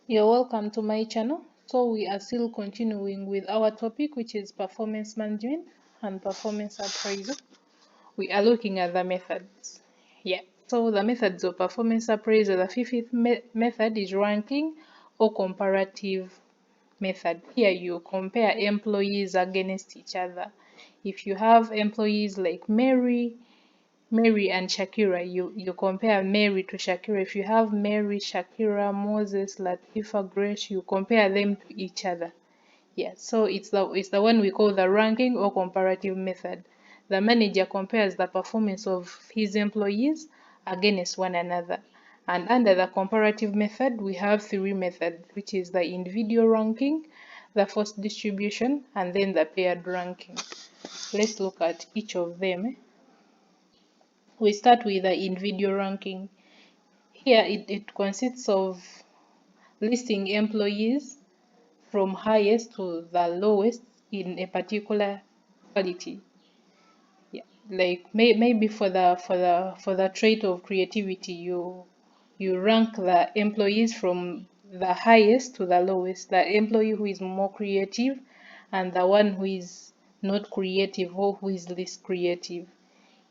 You're welcome to my channel. So we are still continuing with our topic, which is performance management and performance appraisal. We are looking at the methods. Yeah. So the methods of performance appraisal, the fifth method is ranking or comparative method. Here you compare employees against each other. If you have employees like Mary and Shakira, you compare Mary to Shakira. If you have Mary, Shakira, Moses, Latifa, Grace, you compare them to each other. Yeah, so it's the one we call the ranking or comparative method. The manager compares the performance of his employees against one another. And under the comparative method, we have three methods, which is the individual ranking, the forced distribution, and then the paired ranking. Let's look at each of them. We start with the individual ranking. Here it consists of listing employees from highest to the lowest in a particular quality. Yeah, like maybe for the trait of creativity, you rank the employees from the highest to the lowest. The employee who is more creative and the one who is not creative or who is least creative.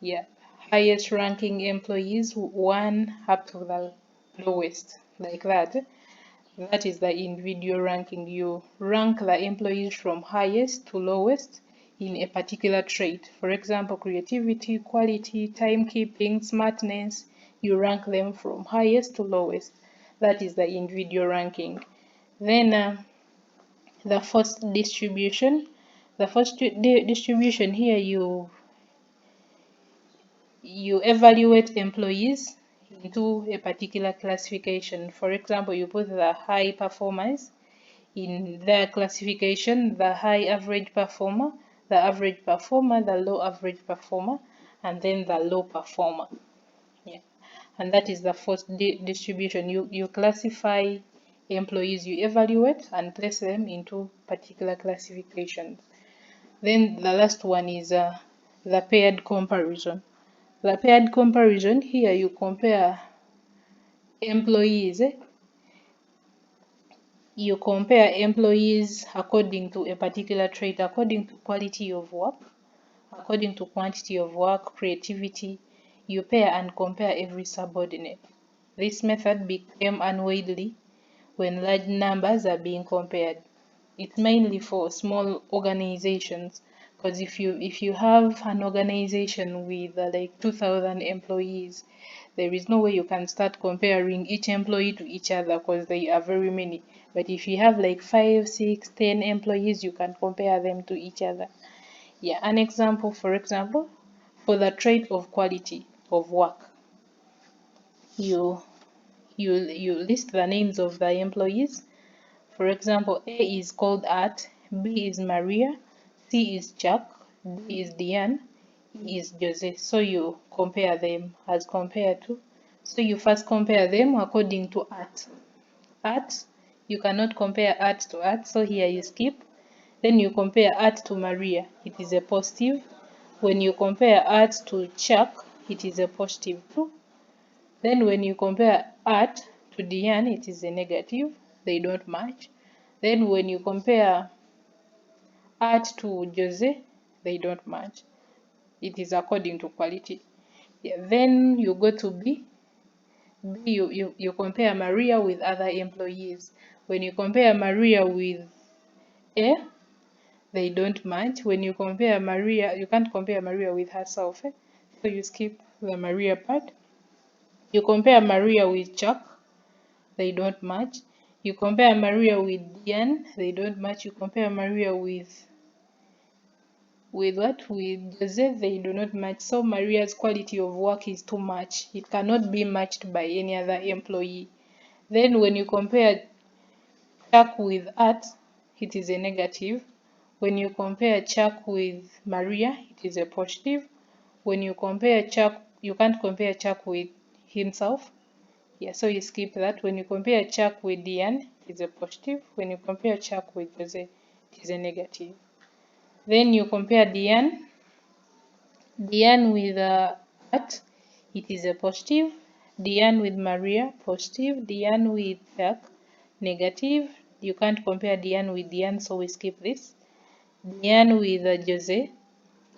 Yeah, highest ranking employees, one up to the lowest, like that. That is the individual ranking. You rank the employees from highest to lowest in a particular trait. For example, creativity, quality, timekeeping, smartness, you rank them from highest to lowest. That is the individual ranking. Then the first distribution. The first distribution here, you evaluate employees into a particular classification. For example, you put the high performers in their classification, the high average performer, the low average performer, and then the low performer. Yeah. And that is the first distribution. You classify employees, you evaluate and place them into particular classifications. Then the last one is the paired comparison. The paired comparison, here you compare employees. You compare employees according to a particular trait, according to quality of work, according to quantity of work, creativity. You pair and compare every subordinate. This method became unwieldy when large numbers are being compared. It's mainly for small organizations, because if you have an organization with like 2,000 employees, there is no way you can start comparing each employee to each other because they are very many. But if you have like 5, 6, 10 employees, you can compare them to each other. Yeah, an example, for example, for the trait of quality of work, you you list the names of the employees. For example, A is called Art, B is Maria, C is Chuck, D is Diane, E is Jose. So you compare them as compared to. So you first compare them according to Art. Art, you cannot compare Art to Art, so here you skip. Then you compare Art to Maria, it is a positive. When you compare Art to Chuck, it is a positive too. Then when you compare Art to Diane, it is a negative. They don't match. Then when you compare Art to Jose, they don't match. It is according to quality. Yeah. Then you go to B. B, you compare Maria with other employees. When you compare Maria with A, they don't match. When you compare Maria, you can't compare Maria with herself. So you skip the Maria part. You compare Maria with Chuck, they don't match. You compare Maria with Diane, they don't match. You compare Maria with what? With Jose, they do not match. So Maria's quality of work is too much. It cannot be matched by any other employee. Then when you compare Chuck with Art, it is a negative. When you compare Chuck with Maria, it is a positive. When you compare Chuck, you can't compare Chuck with himself. Yeah, so you skip that. When you compare Chuck with Diane, it is a positive. When you compare Chuck with Jose, it is a negative. Then you compare Diane with Art, it is a positive. Diane with Maria, positive. Diane with Chuck, negative. You can't compare Diane with Diane, so we skip this. Diane with Jose,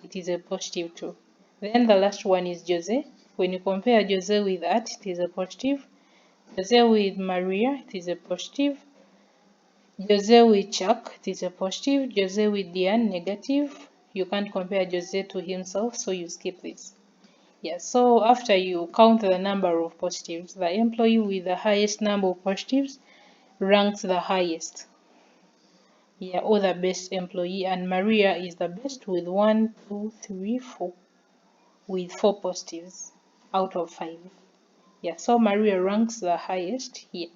it is a positive 2. Then the last one is Jose. When you compare Jose with Art, it is a positive. Jose with Maria, it is a positive. Jose with Chuck, it is a positive. Jose with Diane, negative. You can't compare Jose to himself, so you skip this. Yeah, so after you count the number of positives, the employee with the highest number of positives ranks the highest. Yeah, or the best employee, and Maria is the best with 1, 2, 3, 4, with 4 positives out of 5. Yeah, so Maria ranks the highest here.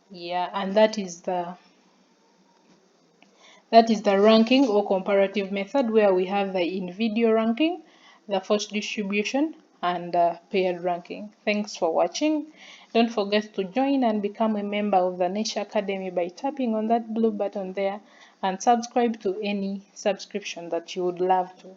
Yeah, and that is the ranking or comparative method, where we have the in-video ranking, the force distribution, and paired ranking. Thanks for watching. Don't forget to join and become a member of the Niche Academy by tapping on that blue button there, and subscribe to any subscription that you would love to.